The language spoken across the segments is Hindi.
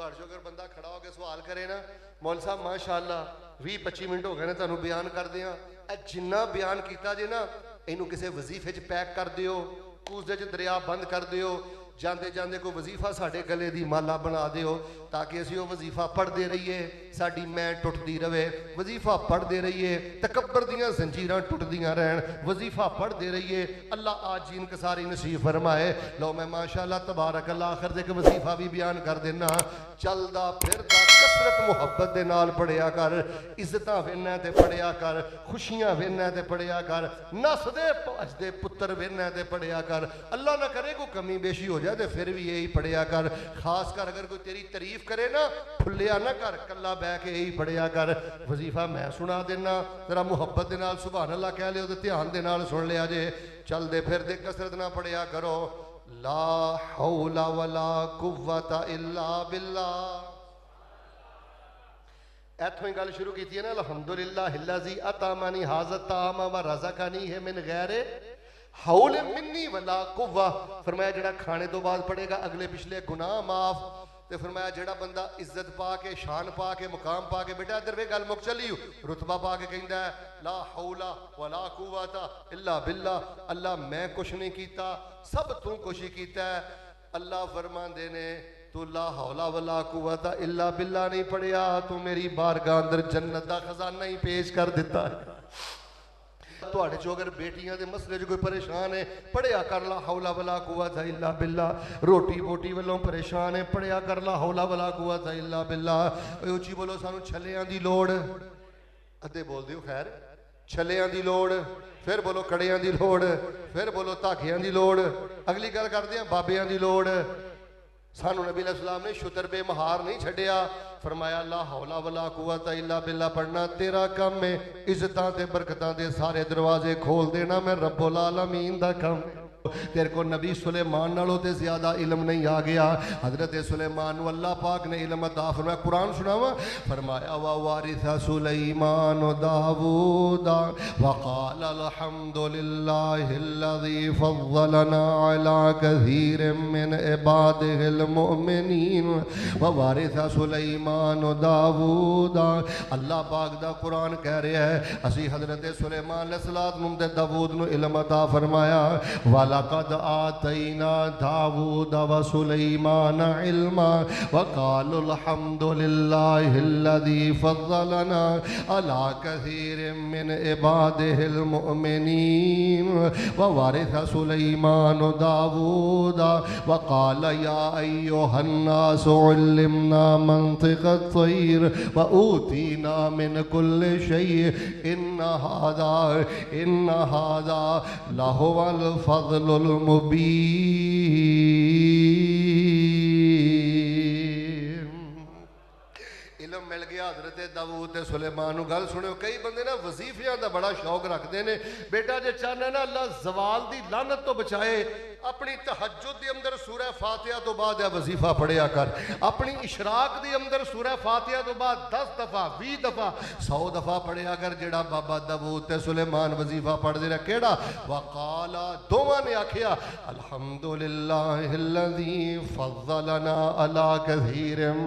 ਤੁਹਾਡੇ ਚੋਂ अगर बंदा खड़ा होकर सवाल करे ना मौल साहब माशाअल्लाह 20-25 मिनट हो गए ने तुहानू बयान करदे आ जिन्ना बयान किया जे ना इनू किसी वजीफे च पैक कर दिओ कूसदे च दरिया बंद कर दिओ जाते जाते कोई वजीफा साढ़े गले की माला बना दिओ ताकि असीं वह वजीफा पढ़ते रहिए साडी मैं टुटती रहे वजीफा पढ़ते रहिए तकबर दियां जंजीरां टुटदियां रहन वजीफा पढ़ते रहिए अल्लाह आज जीन कसारी नसीब फरमाए। लो मैं माशाअल्लाह तबारक अल्लाह आखिर ते एक वजीफा भी बयान कर देना चलदा फिरदा कसरत मुहब्बत दे नाल पढ़िया कर इज्जतां वेना ते पढ़िया कर खुशियां वेना ते पढ़िया कर नसदे भजदे पुत्र वेना ते पढ़िया कर अल्लाह ना करे कोई कमी बेशी हो जाए तो फिर भी यही पढ़िया कर खास कर अगर कोई तेरी तारीफ करे ना फुलिया ना कर कला बह के यही पढ़िया कर। वजीफा मैं सुना देना तेरा मुहब्बत दे नाल सुभान अल्लाह कह लियो तो ध्यान दे नाल सुन लिया जे चलदे फिरदे कसरत ना पढ़िया करो ला हौला वला कुव्वता इल्ला बिल्लाह। इथों ही गल शुरू की है ना अल्हम्दुलिल्लाहिल्लज़ी अतामनी हाज़ा तामा व रज़क़नी है मिन गैरे हौल मिन्नी वला कुव्वा। फरमाया जेड़ा खाने तो बाद पढ़ेगा अगले पिछले गुनाह माफ। तो फरमाया जेड़ा बंदा इज्जत पा के शान पा के मुकाम पा के बेटा इधर वे गल मुक चली रुतबा पा के कहंदा है ला हौला वला कुव्वता इल्ला बिल्लाह अल्लाह मैं कुछ नहीं कीता सब तू कुछ ही कीता है। अल्लाह फरमांदे ने तू ला हौला वला कुव्वता इल्ला बिल्लाह नहीं पढ़िया तू मेरी बारगाह अंदर जन्नत दा खजाना ही पेश कर दिता है। तुहाडे चो अगर बेटियां दे मसले च कोई परेशान है पढ़िया कर ला हौला वला कुव्वता इल्ला बिल्लाह। रोटी बोटी वालों परेशान है पढ़िया कर ला हौला वला कुव्वता इल्ला बिल्लाह। उची बोलो सानू छलियां दी लोड़ अद्धे बोल दिओ खैर छलियां दी लोड़ फिर बोलो कड़ियां दी लोड़ फिर बोलो धागियां दी लोड़ अगली गल करदे आ बाबियां दी लोड़। सानू नबी अलैहिस्सलाम ने शुतर बेमहार नहीं छड्डिया फरमाया ला हौला वला कुव्वता इल्ला बिल्लाह पढ़ना तेरा काम है इज्जतां ते बरकतां दे सारे दरवाजे खोल देना मैं रब्बुल आलमीन दा काम। तेरे को नबी सुलेमान नालों ते ज्यादा इल्म नहीं आ गया। हजरत सुलेमान नू अल्लाह पाक ने इल्म अता फरमाया कुरान सुनावा फरमाया व वारिसा सुलेमान दाऊदा व क़ाल अल्हम्दुलिल्लाहिल्लज़ी फ़ज़्ज़लना अला कसीरिम मिन इबादिहिल मुमिनीन व वारिसा सुलेमान दाऊदा। अल्लाह पाक दा कुरान कह रहा है असी हजरत सुलेमान अलैहिस्सलाम ते दाऊद नू इल्म अता फरमाया वलक़द आतैना दाऊद व सुलैमान इल्मा व क़ालू अल्हम्दुलिल्लाहिल्लज़ी फ़ज़्ज़लना अला कसीरिम मिन इबादिहिल मुमिनीन व वारिसा सुलैमान दाऊद व क़ाल या अय्युहन नासु उल्लिमना मंतिक़त तैर व ऊतीना मिन कुल्लि शै इन्ना हाज़ा लहुवल फ़ज़लुल मुबीन। इल्म मिल गया हजरत दाऊद ते सुलेमान नू। गल सुनियो कई बंदे ना वजीफियां दा बड़ा शौक रखते हैं बेटा जे चाहना ना अल्लाह जवाल दी लानत तो बचाए अपनी तहज्जुद दे अंदर सूरह फातिहा तो बाद वजीफा पढ़िया कर अपनी इशराक दे अंदर सूरह फातिहा तो बाद 10 दफा 20 दफा 100 दफा पढ़िया कर जेड़ा बाबा दाऊद ते सुलेमान वजीफा पढ़दे रहे केड़ा वकाला दोवां ने आखिया अल्हम्दुलिल्लाहिल्लज़ी फ़ज़्ज़लना अला कसीरिम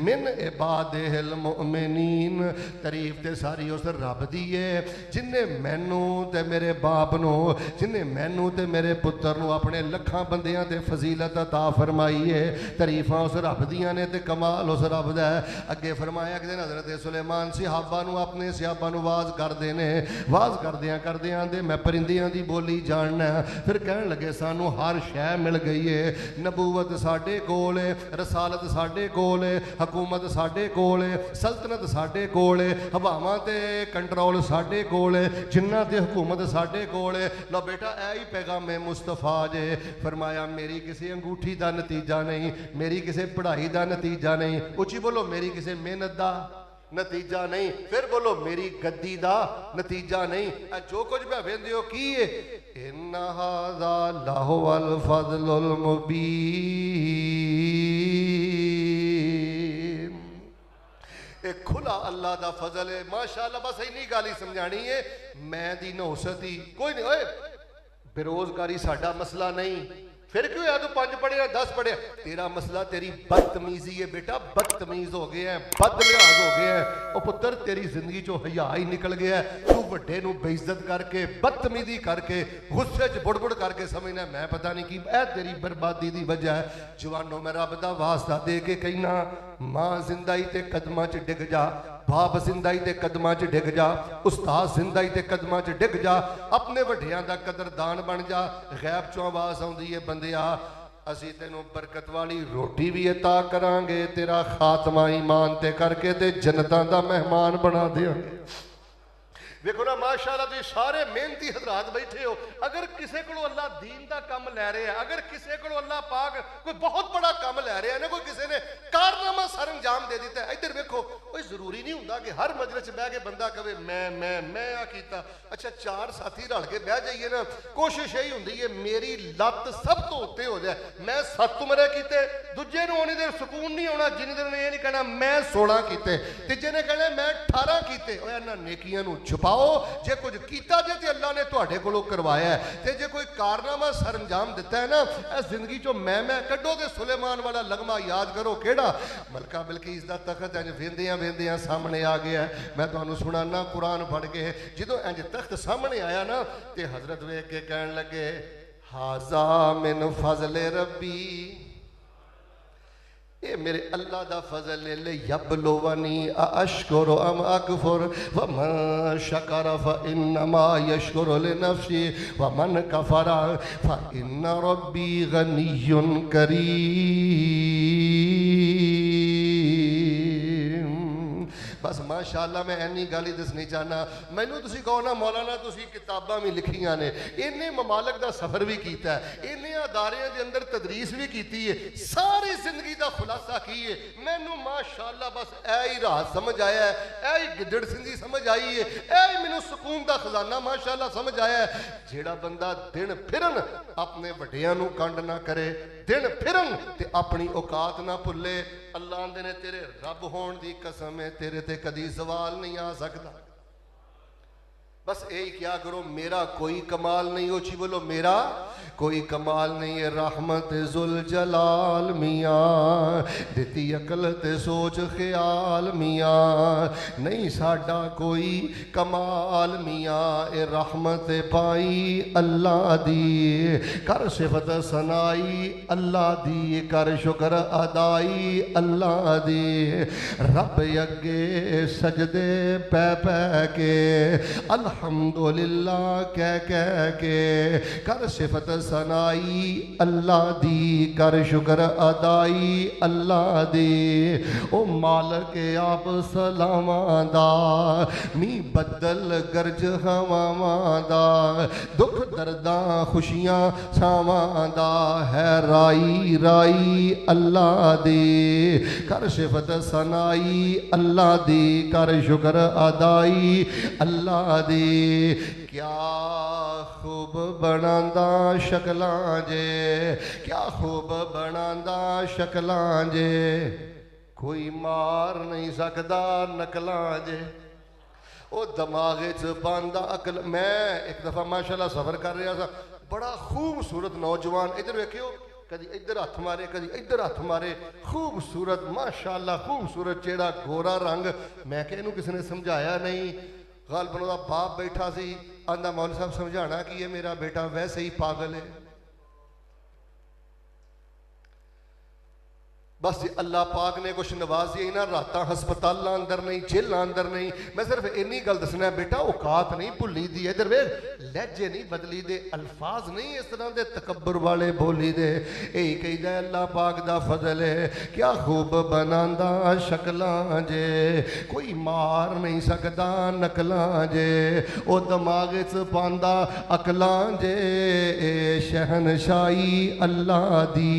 मिन इबादिहिल मुमिनीन। तारीफ ते सारी उस रब दी है जिन्हें मैनू ते मेरे बाप नू जिन्हें मैनू ते मेरे पुत्र नू अपने लखां बंदियां ते फजीलत अता फरमाई है। तारीफां उस रब दियां ने ते कमाल उस रब दा है। अगे फरमाया कि हज़रत सुलेमान सहाबा नू अपने सहाबा नू वाज करदे ने वाज करदियां दे मैं परिंदियां दी बोली जानना फिर कहन लगे सानू हर शै मिल गई है नबूवत साडे कोल है रसालत साडे कोल है हुकूमत साडे कोल है सल्तनत साडे कोल है हवावां ते कंट्रोल साडे कोल है जिन्ना ते हुकूमत साडे कोल है। लो बेटा ऐ ही पैगाम मुस्तफा जे फरमाया मेरी किसी अंगूठी का नतीजा नहीं मेरी किसी पढ़ाई का नतीजा नहीं उची बोलो मेरी किसी मेहनत का नतीजा नहीं फिर बोलो मेरी गद्दी का नतीजा नहीं जो कुछ मैं वेंदे हो की है इन्ना हाज़ा लहुवल फ़ज़लुल मुबीन। एक खुला अल्लाह का फजल है माशाअल्लाह। बस इन्नी गल ही समझानी है मैं दी नौसत ही कोई नहीं ओए बेरोजगारी साडा मसला नहीं फिर क्यों है तू 5 पढ़े 10 पढ़े? तेरा मसला तेरी बदतमीजी है बेटा, बदतमीज हो गया है, बदलिहाज हो गया है। ओ पुत्र तेरी जिंदगी चो हया ही निकल गया है। तू वड्डे नूं बेइज्जत करके, बदतमीजी करके, गुस्से च बुड़बुड़ करके समझना मैं पता नहीं की। ऐ तेरी बर्बादी दी वजह है। जवानों मैं रब दा वास्ता दे के कहना, मां जिंदाई ते कदमां च डिग जा, बाप जिंदाई ते कदमां च डिग जा, उस्ताद जिंदाई ते कदमां च डिग जा, अपने वड्डियां दा कदरदान बन जा। गैब चों आवाज आउंदी है, बंदिया असी तेनों बरकत वाली रोटी भी अता करांगे, तेरा खात्मा ईमान ते करके ते जन्नतां दा मेहमान बना देंगे। वेखो ना माशाअल्लाह तुसीं सारे मेहनती हजरात बैठे हो। अगर किसी को अल्लाह दीन का काम लै रहे हैं, अगर किसी को अल्लाह पाक कोई बहुत बड़ा काम लै रहे हैं ना, कोई किसी ने कारनामा सर अंजाम दे दिता है, इधर वेखो कोई जरूरी नहीं होंदा कि हर मजलिस बह के बंदा कहे मैं आ कीता। अच्छा 4 साथी रल के बह जाइए ना, कोशिश यही होंदी है मेरी लत सब तो उत्ते हो जाए। मैं 7 उमरे कीते, दूजे नूं उन्नी देर सुकून नहीं आना जिन्नी देर ये नहीं कहना मैं 16 कीते, तीजे ने कहना मैं 18 कीते। ओए इन्हां नेकियां नूं छुपा जे कुछ किया जे तो अल्लाह ने तुहाडे कोलों करवाया है, ते जे कोई कारनामा सर अंजाम दिता है ना, इस जिंदगी चो मैं कड्डो ते सुलेमान वाला लगमा याद करो केड़ा। मलका बिलकीस दा तख्त इंज वेंदियां वेंदियां सामने आ गया। मैं तुहानू सुनाना कुरान पढ़ के, जदों इंज तख्त सामने आया ना ते हजरत वेख के कहन लगे, हाजा मिन फजले रब्बी, ये मेरे अल्लाह दा फजल ले यबलुवनी अशकुरु अम अकफुर वमन शकरा फइन्नमा यशकुरु लिनफ्सी वमन कफरा फइन्न रब्बी गनियुन करीम। बस माशाअल्लाह मैं इन्नी गल ही दसनी चाहना। मैनू तुसीं कहो ना मौलाना तुसीं किताबां भी लिखियां ने, इन्ने ममालक दा सफर भी कीता है, इन्ने अदारियां दे अंदर तदरीस भी कीती है, सारी जिंदगी दा खुलासा की है। मैनू माशाअल्लाह बस ऐ ही राज समझ आया है, ऐ ही गिदड़ सिंधी समझ आई है, ऐ ही मैनू सुकून दा खजाना माशाअल्लाह समझ आया है। जेड़ा बंदा दिन फिरन अपने वड्डियां नू कंड ना करे, दिन फिरन ते अपनी औकात ना भुले, अल्लाह आंदे ने तेरे रब होण दी कसम है तेरे ते कदी सवाल नहीं आ सकता। बस यही क्या करो, मेरा कोई कमाल नहीं, ओछी बोलो मेरा कोई कमाल नहीं है। रहमत जुल जलाल मियाँ दिती अकल ते सोच ख्याल मियाँ, नहीं साडा कोई कमाल मियाँ। ए रहमत पाई अल्लाह दी, कर सिफत सनाई अल्लाह दी, कर शुक्र अदाई अल्लाह दी। रब अगे सजदे पै पै के अल्हम्दुलिल्लाह कह कह के, कर सिफत सनाई अल्लाह दी, कर शुक्र अदाई अल्लाह दी। ओ मालक आप सलावां दा, मी बदल गर्ज हवावां दा, दुख दर्दां खुशियां छावां दा, है राई राई अल्लाह दी, कर सिफत सनाई अल्लाह दी, कर शुक्र अदाई अल्लाह दी। क्या खूब बनांदा शक्लां जे, क्या खूब बनांदा शक्लां जे, कोई मार नहीं सकदा नकलां जे। ओ दिमाग च पांदा अकल। मैं एक दफ़ा माशाअल्लाह सफ़र कर रहा था, बड़ा खूबसूरत नौजवान, इधर वेखियो कदी इधर हथ मारे कदी इधर हथ मारे, खूबसूरत माशाअल्लाह खूबसूरत चेहरा, गोरा रंग। मैं कि इहनूं किसी ने समझाया नहीं, गालबन उहदा बाप बैठा सी, आंदा मौलवी साहब समझाना कि ये मेरा बेटा वैसे ही पागल है। बस जी अल्लाह पाक ने कुछ नवाज दिया ना, रात हस्पताल अंदर नहीं, जेल अंदर नहीं। मैं सिर्फ इन्नी गल दसना बेटा, औकात नहीं भुली दी, इधर वे लहजे नहीं बदली दे, अल्फाज नहीं इस तरह के तकबर वाले बोली दे। यही कहीदा अल्लाह पाक दा फजल है, क्या खूब बनांदा शक्लां जे, कोई मार नहीं सकदा नकलां जे, ओ दिमाग च पांदा अकलां जे। शहनशाही अल्लाह दी,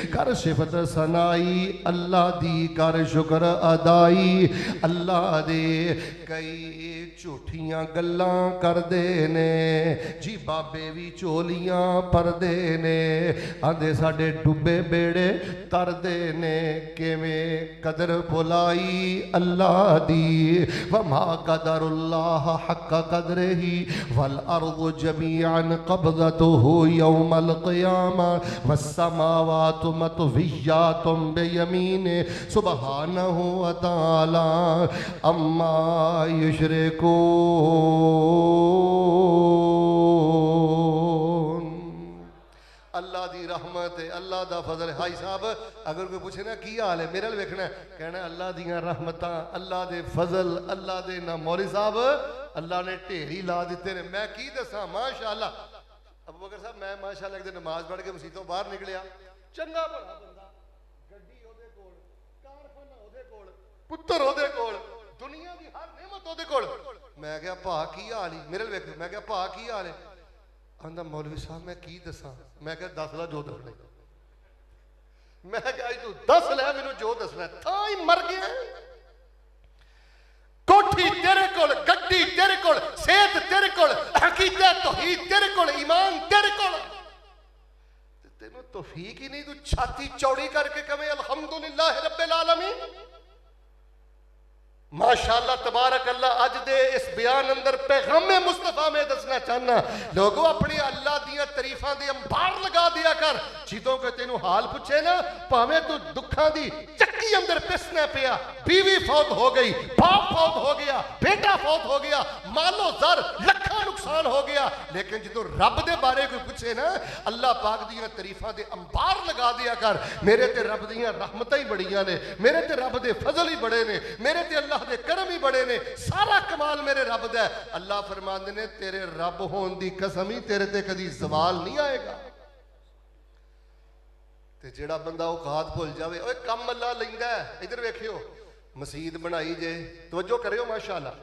कर सिफत सनाई फरमाई अल्लाह दी कर शुक्र अदाई। अल्लाह दे कई झूठियां गल्लां करदे ने जी, बाबे भी चोलियां परदे ने, आंदे साडे डुबे बेड़े तरदे ने, किवें कदर भुलाई अल्लाह दी। वमा कदरुल्लाह हक्का कदरिही वल अर्दु जमीअन क़ब्ज़तुहु यौमल क़ियामा वस्समावातु मतविय्यातुम बियमीने सुब्हानहु व तआला अम्मा युशरिकून। अल्लाह दी रहमत है, अल्लाह दा फजल है। हाई साहब अगर कोई पूछे ना की हाल है, मेरे वाल वेखना कहना अल्लाह दियां रहमतां, अल्लाह दे फजल, अल्लाह दे ना। मौलवी साहब अल्लाह ने ढेरी ला दिते ने, मैं की दसा माशाअल्लाह। अबू बकर साहब मैं माशाअल्लाह एक दिन नमाज पढ़ के मसीतों बाहर निकलिया, चंगा भला बंदा, गड्डी ओदे कोल, कारखाना ओदे कोल, पुत्तर ओदे कोल, दुनिया दी हर नेमत ओदे कोल। मैं कहा भा की हाल ही, मेरे वेख, मैं कहा भा की हाल है? आंदा मौलवी साहब मैं की दसा। मैं कहा दस ला जो दसना। मैं कहा तू दस लै मैनू जो दसना, था ही मर गया। कोठी तेरे कोल, गड्डी तेरे कोल, सेहत तेरे कोल, अकीदत तौहीद तेरे कोल, ईमान तेरे कोल, तेनू तौफीक ही नहीं, तू छाती चौड़ी करके कहे अल्हम्दुलिल्लाह रब्बिल आलमीन। माशाअल्लाह तबारक अल्लाह। अज दे इस बयान अंदर पैगामे मुस्तफा में दसना चाहना, लोगों अपनी अल्लाह दियां तरीफां दे अंबार लगा दिया कर। जिदों के तेनू हाल पूछे ना, भावें तू दुखा दी चक्की अंदर पिसना पिया, बीवी फौत हो गई, बाप फौत हो गया, बेटा फौत हो गया, मालो जर लखा नुकसान हो गया, लेकिन जो रब दे बारे कोई पूछे ना, अल्लाह पाक दियां तरीफां दे अंबार लगा दिया कर। मेरे ते रब दियां रहमतां ही बड़ियां ने, मेरे ते रब दे फजल ही बड़े ने, मेरे ते अल्लाह दे करम ही बड़े ने, सारा कमाल मेरे रब दा है। अल्लाह फरमांदे ने तेरे रब होने दी कसम ही तेरे ते कदी सवाल नहीं आएगा। ते जेड़ा बंदा औकात भुल जावे, ओए कम अल्लाह लैंदा है। इधर वेखियो मसीद बनाई जे, तवज्जो करियो माशाअल्लाह,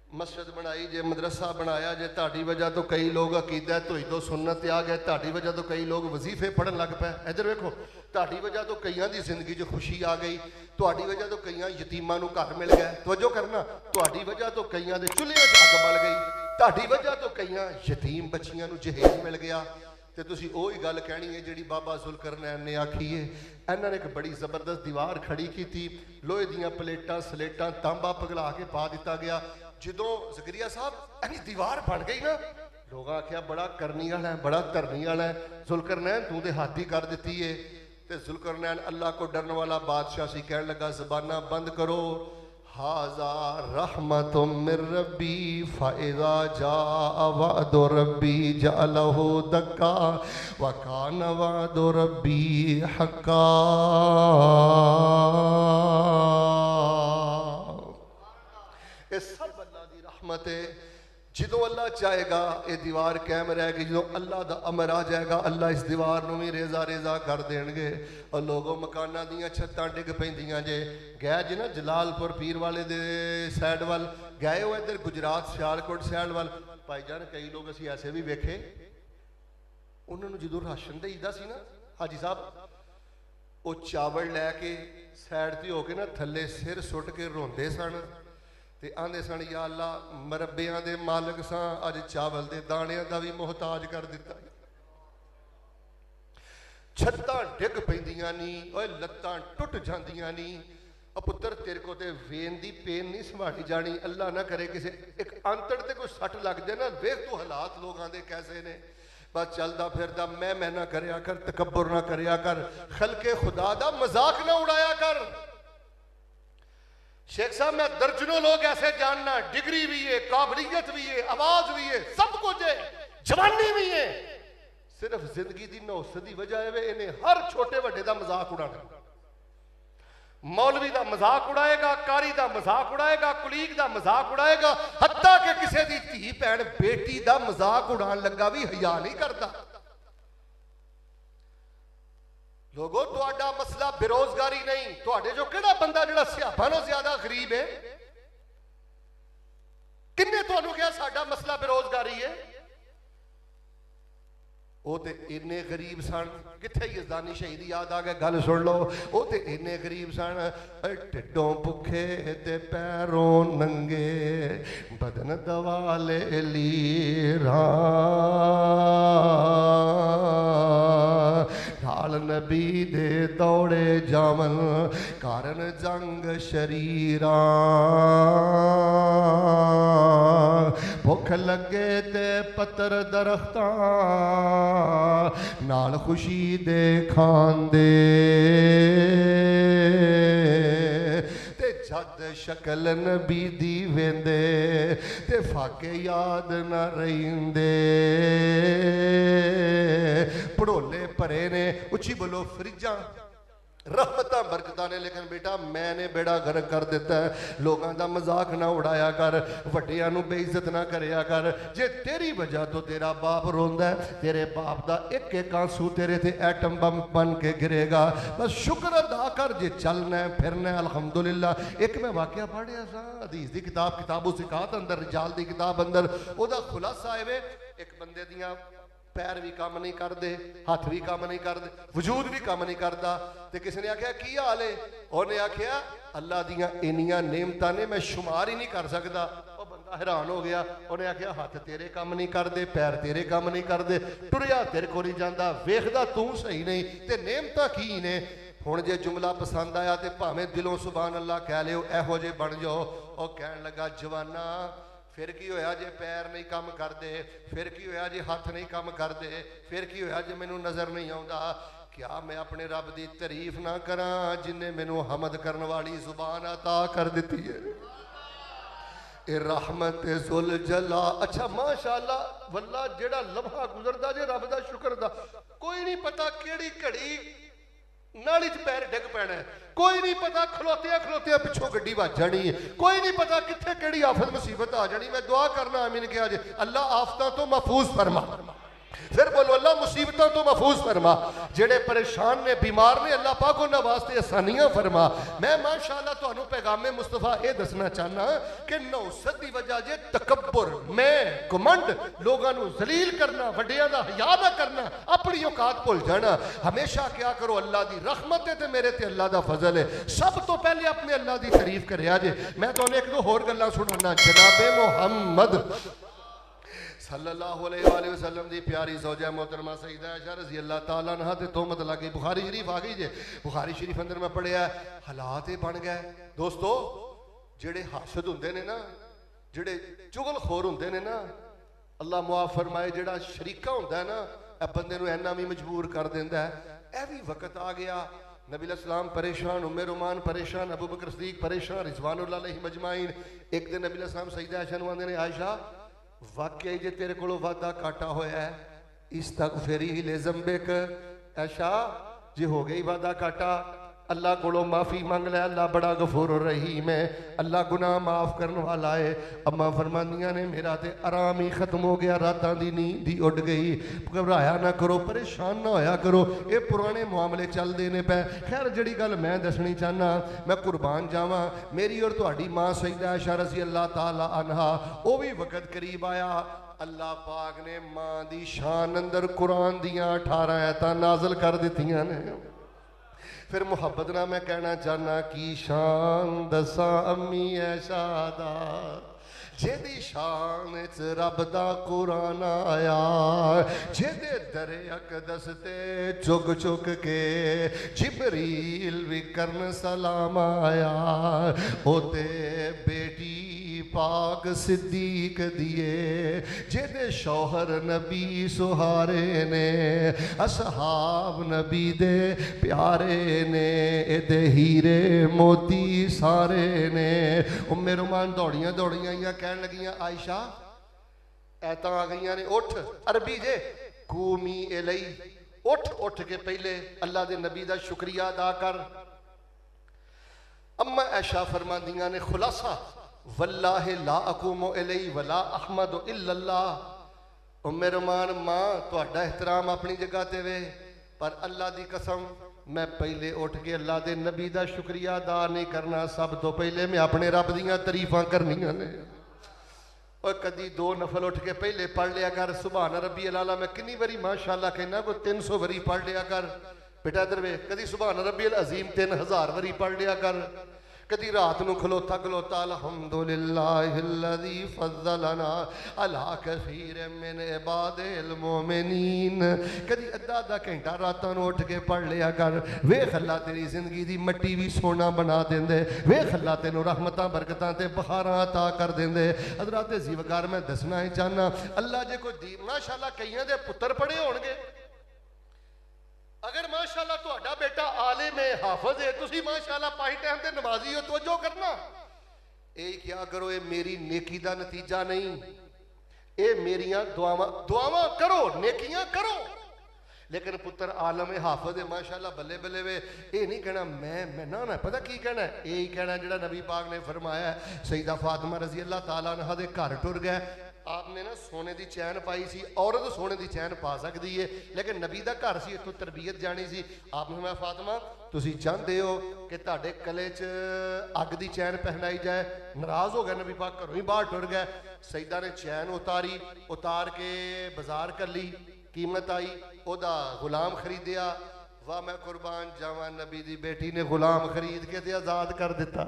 मस्जिद बनाई जे, मदरसा बनाया जे, ताड़ी वजह तो कई लोग अकीदा तोई तो सुन्नत आ गए, ताड़ी वजह तो कई लोग वजीफे पढ़न लग पे। इधर वेखो ताड़ी वजह तो कईयां दी जिंदगी च खुशी आ गई, तुहाडी वजह तो कईयां यतीमां नूं घर मिल गया। तवज्जो करना, तुहाडी वजह तो कईयां दे चुल्हे च अग बल गई, तुहाडी वजह तो कईयां यतीम बच्चियां नूं जहेज मिल गया। तो तुसी ओही गल कहनी है जिहड़ी बाबा जुल्करनैन ने आखी है। इन्हां ने एक बड़ी जबरदस्त दीवार खड़ी की थी, लोहे दीयां प्लेटां सलेटां तांबा पिघला के पा दिता गया। जदों ज़करिया साहब इन्नी दीवार बन गई ना, लोग आख्या बड़ा करनी वाला है, बड़ा धरनी वाला है, जुल्करनैन तू तो हाथी कर दी है। तो जुल्करनैन अल्लाह को डरने वाला बादशाह सी, कहने लगा ज़बाना बंद करो, हाजा रहमतुम मिर रब्बी फ़इज़ा जाअ वअदु रब्बी जअलहु दक्का व कान वअदु रब्बी हक्का। ये सब अल्लाह दी रहमत है। जो अल्लाह चाहेगा ये दीवार कायम रहेगी, जो अल्लाह का अमर आ जाएगा अल्लाह इस दीवार को भी रेजा रेजा कर देंगे। और लोगों मकाना दियाँ छत्तां डिग पैंदियां जे। गए जे ना जलालपुर पीर वाले दे साइड वाल गए हो, इधर गुजरात सियालकोट साइड वाल भाईजान कई लोग असी ऐसे भी वेखे, उन्होंने जो राशन देईदा सी ना हाजी साहब, वो चावल लैके साइड ते होके ना थले सिर सुट के रोंदे सन ते आंदे सन या अल्लाह मरब्बियां दे मालिक सां, अज चावल दे दाणियां दा भी मोहताज कर दिता। छत्तां डिग पैंदियां नी, ओए लत्तां टुट जांदियां नी। पुत्र तेरे को ते वेन दी पेन नहीं संभाली जानी, अल्लाह ना करे किसी एक अंतड़ ते कोई सट लग जाए ना, वेख तू हालात लोगों दे कैसे ने। बस चलदा फिरदा मैं ना करया कर, तकब्बुर ना करया कर, खलके खुदा दा मजाक ना उड़ाया कर। शेख साहब मैं दर्जनों लोग ऐसे जानना, डिग्री भी है, काबिलियत भी है, आवाज भी है, सब कुछ है, जवानी भी है, सिर्फ जिंदगी की नौसत की वजह है इन्हें हर छोटे वड्डे का मजाक उड़ाना। मौलवी का मजाक उड़ाएगा, कारी का मजाक उड़ाएगा, कुलीग का मजाक उड़ाएगा, हत्ता कि किसी की धी भैन बेटी का मजाक उड़ान लगा भी हया नहीं करता। लोगों तुहाडा मसला बेरोजगारी नहीं, तुहाडे जो केड़ा बंदा जिहड़ा सियापा नालों ज्यादा गरीब है, किन्ने तुहानू कहा साडा मसला बेरोजगारी है? वो तो इन्ने गरीब सन, किथे यजदानी शहीद याद आ गया, गल सुन लो। वो तो इन्ने गरीब सन, टिड्डों भुखे ते पैरों नंगे, बदन दवाले लीरा, ढाल नबी दे दौड़े जावन, कारण जंग शरीरा, भुख लगे ते पत्तर दरख्तां नाल खुशी दे खांदे, ते जद शक्ल नबी दी वेंदे ते फाके याद न रहिंदे। भड़ोले भरे ने, उची बोलो फ्रिजां रहमतां बरकतां ने, लेकिन बेटा मैंने बेड़ा गर्क कर दिता है। लोगों का मजाक ना उड़ाया कर, वड्डियां नूं बेइज्जत ना करया कर। जे तेरी वजह तो तेरा बाप रोंदा है, तेरे बाप दा एक एक आंसू तेरे ते एटम बम बन के गिरेगा। बस शुक्र अदा कर, जे चलना है फिरना है अल्हम्दुलिल्लाह। एक मैं वाकया पढ़िया सा हदीस की किताब, किताबु सिकात अंदर, रिजाल की किताब अंदर, ओदा खुलासा है एक बंदे दियां पैर भी काम नहीं करते, हाथ भी काम नहीं करते, वजूद भी काम नहीं करता। तो किसी ने आख्या की हाल है? उन्हें आख्या अल्लाह दियां इन्नियां नेमतां ने मैं शुमार ही नहीं कर सकता। वो बंदा हैरान हो गया। उन्हें आख्या हाथ तेरे काम नहीं करते, पैर तेरे काम नहीं करते, टुरिया तेरे को नहीं जाता, वेखदा तू सही नहीं, ते नेमतां की ने? हुण जे जुमला पसंद आया तो भावें दिलों सुभान अल्लाह कह लियो, एहो जे बन जाओ। वह कहन लगा जवाना फिर की होया जे पैर नहीं काम करते, फिर की होया जे हाथ नहीं काम करते, फिर की होया जे मैनू नज़र नहीं आता? क्या मैं अपने रब की तारीफ ना करा जिन्हें मैनू हमद करने वाली जुबान अता कर दी है? ए रहमत जुल जला। अच्छा माशाअल्लाह वल्ला जेड़ा लम्हा गुजरदा जे रब दा शुक्र दा, कोई नहीं पता केड़ी घड़ी नाली च पैर डिग पैना है, कोई नहीं पता खलोतिया खलोतिया पिछों गड्डी वज जानी है, कोई नहीं पता कित्थे केड़ी आफत मुसीबत आ जानी। मैं दुआ करना आमीन किया जे अल्लाह आफतां तो महफूज फरमा। फिर बोलो अल्लाह मुसीबतों तो महफूज फरमा। जेड़े परेशान ने, बीमार ने, अल्लाह पाक उन्हां वास्ते आसानियां फरमा। मैं माशाअल्लाह तुहानू पैगामे मुस्तफा ये दसना चाहना कि नौसत की वजह जे तकब्बुर, मैं घमंड, लोगों को जलील करना, वड्डियां दा हया ना करना, अपनी औकात भुल जाना। हमेशा क्या करो अल्लाह की रहमत है ते मेरे ते अल्लाह का फजल है। सब तो पहले अपने अल्लाह की तारीफ करिया जे। मैं तुहानू एक दो होर गल्लां सुनाना। जनाबे मुहम्मद सल्लल्लाहु अलैहि वसल्लम दी प्यारी ज़ौजा मोहतरमा सईदा आयशा रज़ी अल्लाह तआला अन्हा ते तोहमत लग गई। बुखारी शरीफ आ गई जे। बुखारी शरीफ अंदर मैं पढ़िया हालात ये बन गए दोस्तों, जेड़े हासद हुंदे ने ना, जेड़े चुगलखोर हुंदे ने ना, अल्लाह मुआफ फरमाए, जेड़ा शरीका हुंदा है ना, ए बंदे नूं इन्ना भी मजबूर कर देंदा है। ए भी वक्त आ गया, नबी अलैहिस्सलाम परेशान, उम्मे रुमान परेशान, अबू बकर सिद्दीक परेशान, रिज़वानुल्लाह अलैहिम अजमाइन। एक दिन नबी अलैहिस्सलाम सईदा आयशा नूं आंदे ने, आयशा वाकई जे तेरे को वादा काटा होया है, इस्तगफिरी लिज़ंबिक। ऐशा जे हो गई वादा काटा, अल्लाह को माफ़ी मंग लै, अल्लाह बड़ा गफूर रहीम है, अल्लाह गुनाह माफ़ करने वाला है। अम्मा फरमानियां ने मेरा तो आराम ही खत्म हो गया, रातां दी नींद ही उड़ गई। घबराया ना करो, परेशान ना होया करो, ये पुराने मामले चलते ने पै। खैर जड़ी गल मैं दसनी चाहना, मैं कुर्बान जावा, मेरी और तुहाडी माँ सईदा आयशा रज़ी अल्लाह तआला अन्हा, वो भी वक़्त करीब आया। अल्लाह पाक ने माँ की शान अंदर कुरान दियाँ 18 आयतां नाज़िल कर दित्तियां ने। फिर मुहब्बत ना मैं कहना चाहना की शान दसा अम्मी ऐशा दा, जेदी शान च रब दा कुरान आया, जेदे दरे अकदस ते चुग चुग के जिबरील भी करन सलाम आया। ओते बेटी पाक सिद्दीक दिए, जेदे शौहर नबी सुहारे ने, असहाब नबी दे प्यारे ने, एदे हीरे मोती सारे ने। उम्मे रुमान दौड़ियां दौड़ियां आइयां, कहन लगियां आयशा ऐतां आ गई ने, उठ, अरबी जे कूमी एलई, उठ, उठ के पहले अल्लाह दे नबी दा शुक्रिया अदा कर। अम्मा ऐशा फरमांदियां ने खुलासा, वल्लाहि ला अकूमु इलैहि वला अहमदु इल्लल्लाह। उम्मे रुमान मां तुहाडा एहतराम अपनी जगह ते वे, पर अल्लाह दी कसम मैं पहले उठ के अल्लाह दे नबी दा शुक्रिया अदा नहीं करना, सब तो पहले मैं अपने रब दियां तारीफां करनियां ने। और कदी 2 नफल उठ के पहले पढ़ लिया कर सुभान रब्बी अल-आला। मैं कितनी बारी माशाअल्लाह कहना कोई 300 बारी पढ़ लिया कर बेटा। इधर वे कदी सुभान रब्बी अल-अज़ीम 3000 बारी पढ़ लिया कर। कदी रात को खलोता खलोता अल्हम्दुलिल्लाहिल्लज़ी फज़्ज़लना अला कसीर मिन इबादिल मोमिनीन। कदी अद्धा अद्धा घंटा रातां नूं उठ के पढ़ लिया कर। वेख अल्लाह तेरी जिंदगी दी मट्टी भी सोना बना देंदे। वेख अल्लाह तेनों रहमतां बरकतां ते बहारां अता कर देंदे। हज़रात ज़ीवकार मैं दसना ही चाहना अल्लाह जे कोई दी माशाअल्लाह कईयां दे पुत्तर पढ़े होणगे। अगर माशाअल्लाह तुहाडा बेटा आलिम है हाफिज है तुसी माशाअल्लाह पाई टाइम ते नमाजी हो तवज्जो करना ये क्या करो ये मेरी नेकी दा नतीजा नहीं ये मेरियां दुआवां करो नेकियां करो। लेकिन पुत्र आलम है हाफिज है माशाअल्लाह बल्ले बल्ले वे ये नहीं कहना मैं ना पता की कहना यही कहना जिहड़ा नबी पाक ने फरमाया सईदा फातिमा रजी अल्लाह तआला अन्हा दे घर टुर गए। आपने ना सोने की चैन पाई सी औरत सोने की चैन पा सकती है लेकिन नबी का घर से इतों तरबीयत जानी सी। आपने मैं फातिमा तुसी चाहते हो कि तुहाडे गले च अग की चैन पहनाई जाए। नाराज हो गया नबी पाक घरों ही बाहर टुर गए। सईदा ने चैन उतार के बाजार कर ली कीमत आई ओदा गुलाम खरीदिया। वाह मैं कुर्बान जावा नबी दी बेटी ने गुलाम खरीद के आजाद कर दिता।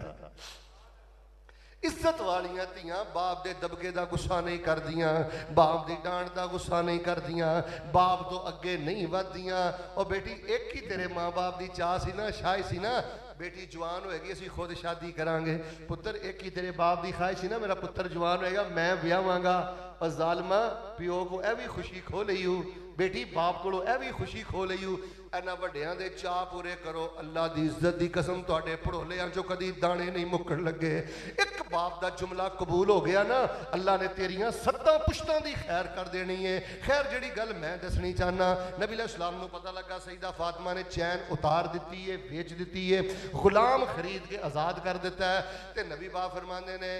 इज्जत वालियां धियां बाप दे दबके दा गुस्सा नहीं करदियां बाप दी डांट दा गुस्सा नहीं करदियां बाप तो अगे नहीं वधदियां। और बेटी एक ही तेरे माँ बाप दी चाह सी ना शाह सी ना बेटी जवान होएगी असीं खुद शादी करांगे। पुत्र एक ही तेरे बाप की ख्वाहिश सी ना मेरा पुत्र जवान होएगा मैं ब्याहांगा। और जालमा प्यो को यह भी खुशी खो लई हो बेटी बाप को यह भी खुशी खो लई हो। इन्हां वड्डियां दे चाह पूरे करो अल्लाह दी इज्जत दी कसम तुहाडे भड़ोलियां चों कदी दाने नहीं मुक्कण लगे। एक बाप दा जुमला कबूल हो गया ना अल्लाह ने तेरियां 7 पुश्तां दी खैर कर देनी है। खैर जिहड़ी गल मैं दसनी चाहना नबी अलैहिस्सलाम नूं पता लगा सईदा फातिमा ने चैन उतार दी है बेच दी है गुलाम खरीद के आजाद कर दिता है। ते नबी पाक फरमांदे ने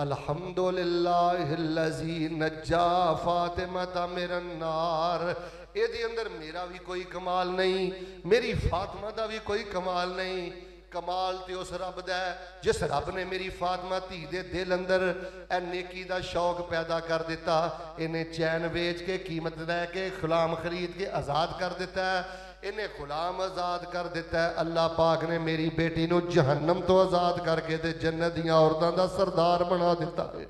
अल्हम्दुलिल्लाहिल्लज़ी नज्जा फातिमा मिनन नार। ਇਹਦੇ अंदर मेरा भी कोई कमाल नहीं मेरी फातिमा का भी कोई कमाल नहीं। कमाल तो उस रब दा है जिस रब ने मेरी फातिमा धी दे दिल अंदर ए नेकी दा शौक पैदा कर दिता। इन्हें चैन बेच के कीमत लैके गुलाम खरीद के आज़ाद कर दिता है। इन्हें गुलाम आज़ाद कर दिता है। अल्लाह पाक ने मेरी बेटी नूं जहन्नम तो आज़ाद करके ते जन्नत दी औरतां दा सरदार बना दिता है।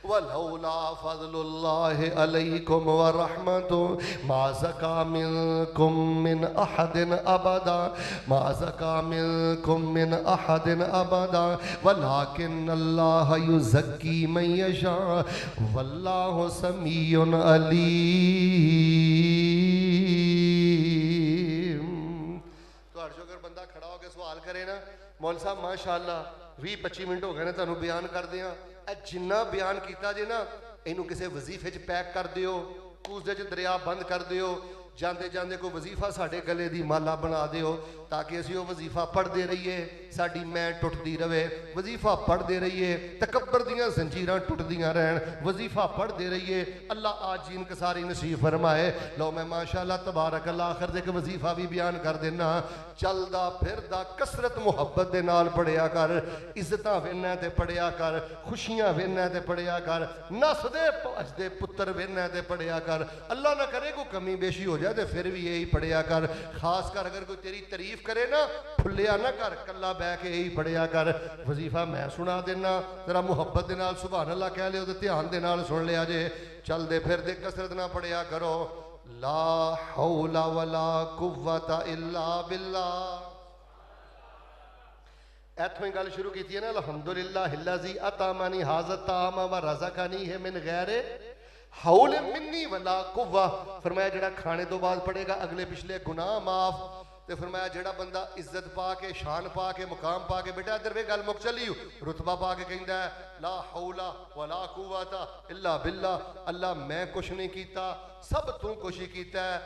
वलौला फज़लुल्लाहि अलैकुम व रहमतुहु मा ज़का मिनकुम मिन अहदिन अबदा मा ज़का मिनकुम मिन अहदिन अबदा वलाकिन्नल्लाह युज़क्की मन यशा वल्लाहु समीउन अलीम। तो अगर बंदा खड़ा होकर सवाल करे ना मौलवी साहब माशाअल्लाह 20-25 मिनट हो गए ने तुहानू बयान कर दिया जिन्ना बयान किया जे ना इनू किसी वजीफे च पैक कर दियो उसदे च दरिया बंद कर दियो जाते जाते कोई वजीफा साढ़े गले की माला बना दियो ताकि असी वजीफा पढ़ते रहिए साड़ी मैं टुटती रहे। वजीफा पढ़ते रहिए तकबर दियां जंजीरां टुटदियां रहन वजीफा पढ़ते रहिए अल्लाह आज जीन कसारी नसीब फरमाए। लो मैं माशाअल्लाह तबारक अल्लाह आखिर दे वजीफा भी बयान कर देना। चलदा फिरदा कसरत मुहब्बत दे नाल पढ़िया कर इज्जतां वेना ते पढ़िया कर खुशियां वेना ते पढ़िया कर नसदे भजदे पुत्र वेना ते पढ़िया कर। अल्लाह ना करे कोई कमी बेशी हो जाए तो फिर भी यही पढ़िया कर। खास कर अगर कोई तेरी तारीफ करे ना फुलिया ना कर कला बह के यही पढ़िया कर। वजीफा मैं सुना देना जरा मुहब्बत दे नाल सुभान अल्लाह कह लियो तो ध्यान दे नाल सुन लिया जे। चलदे फिरदे कसरत ना पढ़िया करो ला हौला वला कुव्वता इल्ला बिल्लाह। इत्थों ही गल शुरू की है ना अल्हम्दुलिल्लाहिल्लज़ी अतामनी हाज़ा तामा व रज़क़नी है मिन गैरे हौल मिन्नी वला कुव्वा। फरमाया जेड़ा खाने तो बाद पड़ेगा अगले पिछले गुनाह माफ। तो फरमाया जेड़ा बंदा इज्जत पा के शान पा के मुकाम पा के बेटा इधर वे गल मुक चली रुतबा पा के कहंदा है ला हौला वला कुव्वता इल्ला बिल्लाह। अल्लाह मैं कुछ नहीं कीता सब तू कुछ ही कीता है।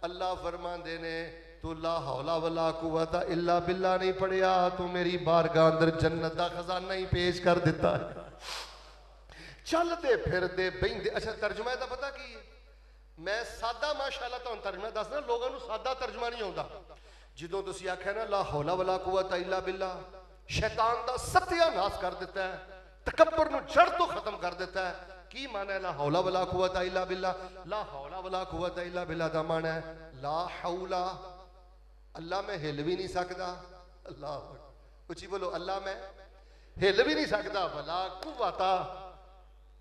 अल्लाह फरमांदे ने तू ला हौला वला कुव्वता इल्ला बिल्लाह नहीं पढ़िया तू मेरी बारगाह अंदर जन्नत दा खजाना ही पेश कर दिता है। चलते फिरते बहिंदे अच्छा तर्जुमा का पता की है मैं सादा माशाअल्लाह तुहानू तर्जुमा दसना लोगों को सादा तर्जुमा नहीं आता। जो तुम आख्या ना ला हौला वला कुव्वता इल्ला बिल्लाह शैतान का सत्यानाश कर दिता है तकब्बर नूं जड़ तो खत्म कर देता है। की माना है ला हौला वला कुव्वता इल्ला बिल्ला? ला हौला वला कुव्वता इल्ला बिल्ला दा माना है ला हौला, अल्लाह मैं हिल भी नहीं सकता। अल्लाह उची बोलो, अल्लाह मैं हिल भी नहीं सकता, वला कुव्वता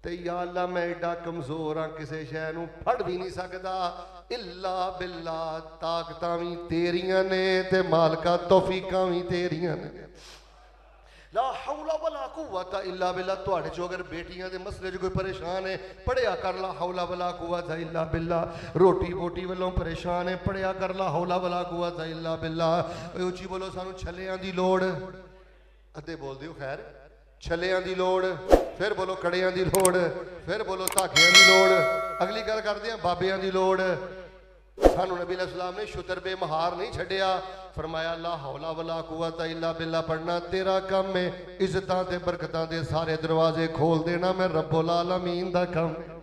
ते या अल्लाह मैं एडा कमजोर हाँ किसी शय नूं फड़ भी नहीं सकता। इल्ला बिल्ला, ताकतां भी तेरियां ने ते मालका तौफीकां भी तेरियां ने। ला हौला वला कुव्वता इल्ला बिल्ला। तुहाडे चो अगर बेटियां दे मसले च कोई परेशान है, पढ़िया कर ला हौला वला कुव्वता इल्ला बिल्ला। रोटी बोटी वालों परेशान है, पढ़िया कर ला हौला वला कुव्वता इल्ला बिल्ला। उची बोलो, सानू छलियां दी लोड़, अद्धे बोल दियो खैर, छलियां दी लोड़, फिर बोलो कड़ियां दी लोड़, फिर बोलो धागियां दी लोड़, अगली गल करदे हैं बाबियां दी लोड़। सानू नबी अलैहिस्सलाम ने शुतर बेमहार नहीं छड्डिया, फरमाया ला हौला वला कुव्वता इल्ला बिल्ला पढ़ना तेरा काम है, इज्जतां ते बरकतां दे सारे दरवाजे खोल देना मैं रब्बुल आलमीन दा काम है।